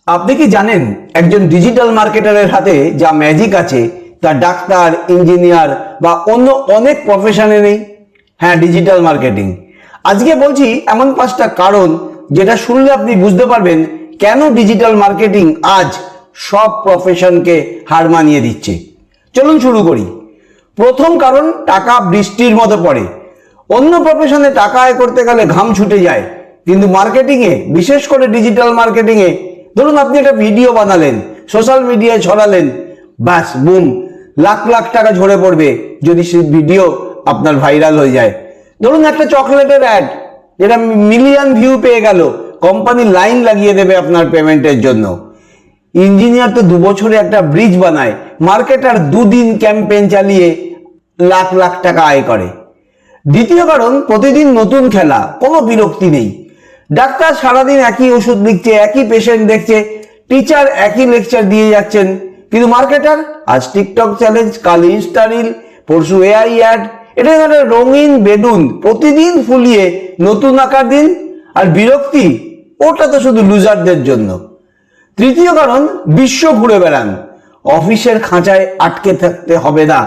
আপনি কি জানেন একজন ডিজিটাল মার্কেটারের হাতে যা ম্যাজিক আছে তা ডাক্তার, ইঞ্জিনিয়ার বা অন্য অনেক প্রফেশনে নেই? হ্যাঁ, ডিজিটাল মার্কেটিং। আজকে বলছি এমন 5টা কারণ যেটা শুনলে আপনি বুঝতে পারবেন কেন ডিজিটাল মার্কেটিং আজ সব প্রফেশনকে হার মানিয়ে দিচ্ছে। চলুন শুরু করি। প্রথম কারণ, টাকা বৃষ্টির মতো পড়ে। অন্য প্রফেশনে টাকা আয় করতে গেলে ঘাম ছুটে যায়, কিন্তু মার্কেটিংয়ে, বিশেষ করে ডিজিটাল মার্কেটিংয়ে, ধরুন আপনি একটা ভিডিও বানালেন, সোশ্যাল মিডিয়ায় ছড়ালেন, ব্যাস বুম, লাখ লাখ টাকা ঝরে পড়বে যদি সেই ভিডিও আপনার ভাইরাল হয়ে যায়। ধরুন একটা চকলেটের অ্যাড যেটা মিলিয়ন ভিউ পেয়ে গেল, কোম্পানি লাইন লাগিয়ে দেবে আপনার পেমেন্টের জন্য। ইঞ্জিনিয়ার তো 2 বছরে একটা ব্রিজ বানায়, মার্কেটার 2 দিন ক্যাম্পেইন চালিয়ে লাখ লাখ টাকা আয় করে। দ্বিতীয় কারণ, প্রতিদিন নতুন খেলা, কোনো বিরক্তি নেই। ডাক্তার সারাদিন একই ওষুধ লিখছে, একই পেশেন্ট দেখছে, টিচার একই লেকচার দিয়ে যাচ্ছেন, কিন্তু মার্কেটার আজ টিকটক চ্যালেঞ্জ, কাল ইনস্টা রিল, পরশু এআই অ্যাড। এটা একটা রঙিন বেলুন, প্রতিদিন ফুলিয়ে নতুন আকার দিন। আর বিরক্তি, ওটা তো শুধু লুজারদের জন্য। তৃতীয় কারণ, বিশ্ব ঘুরে বেড়ান, অফিসের খাঁচায় আটকে থাকতে হবে না।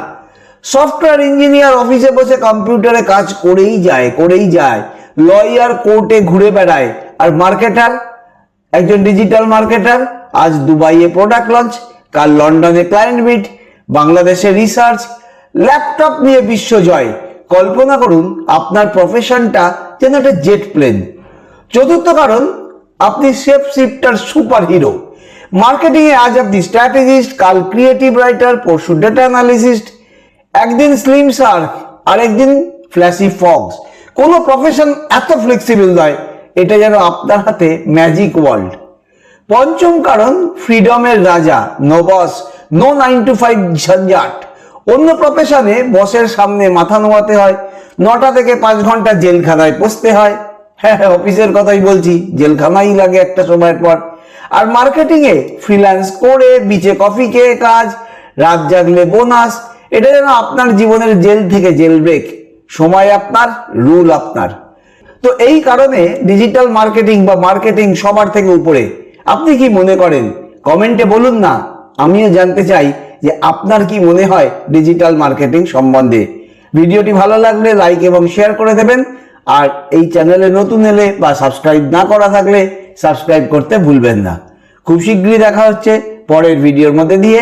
সফটওয়্যার ইঞ্জিনিয়ার অফিসে বসে কম্পিউটারে কাজ করেই যায়। লয়ার কোর্টে ঘুরে বেড়ায়। আর মার্কেটার, একজন ডিজিটাল মার্কেটার আজ দুবাইয়ে প্রোডাক্ট লঞ্চ, কাল লন্ডনে ক্লায়েন্ট মিট, বাংলাদেশে রিসার্চ, ল্যাপটপ নিয়ে বিশ্বজয়। কল্পনা করুন আপনার প্রফেশনটা যেন একটা জেট প্লেন। চতুর্থ কারণ, আপনি shape shifter super hero. Marketing এ আজ আপনি স্ট্র্যাটেজিস্ট, কাল ক্রিয়েটিভ রাইটার, পরশু ডেটা অ্যানালিস্ট। একদিন স্লিম শার্ক, আরেকদিন ফ্ল্যাশি ফক্স। কোনো প্রফেশন এত ফ্লেক্সিবল নয়, এটা যেন আপনার হাতে ম্যাজিক ওয়ার্ল্ড। পঞ্চম কারণ, ফ্রিডমের রাজা, নো বস, নো 9 to 5 ঝঞ্ঝাট। অন্য প্রফেশনে বসের সামনে মাথা নোয়াতে হয়, 9টা থেকে 5 ঘন্টা জেলখানায় বসতে হয়। হ্যাঁ, অফিসের কথাই বলছি, জেলখানাই লাগে একটা সময়ের পর। আর মার্কেটিং এ ফ্রিল্যান্স করে, বিচে কফি খেয়ে কাজ, রাত জাগলে বোনাস। এটা যেন আপনার জীবনের জেল থেকে জেল ব্রেক। সময় আপনার, রুল আপনার। তো এই কারণে ডিজিটাল মার্কেটিং বা মার্কেটিং সবার থেকে উপরে। আপনি কি মনে করেন? কমেন্টে বলুন না, আমিও জানতে চাই যে আপনার কি মনে হয় ডিজিটাল মার্কেটিং সম্বন্ধে। ভিডিওটি ভালো লাগলে লাইক এবং শেয়ার করে দেবেন। আর এই চ্যানেলে নতুন এলে বা সাবস্ক্রাইব না করা থাকলে সাবস্ক্রাইব করতে ভুলবেন না। খুব শীঘ্রই দেখা হচ্ছে পরের ভিডিওর মধ্যে দিয়ে।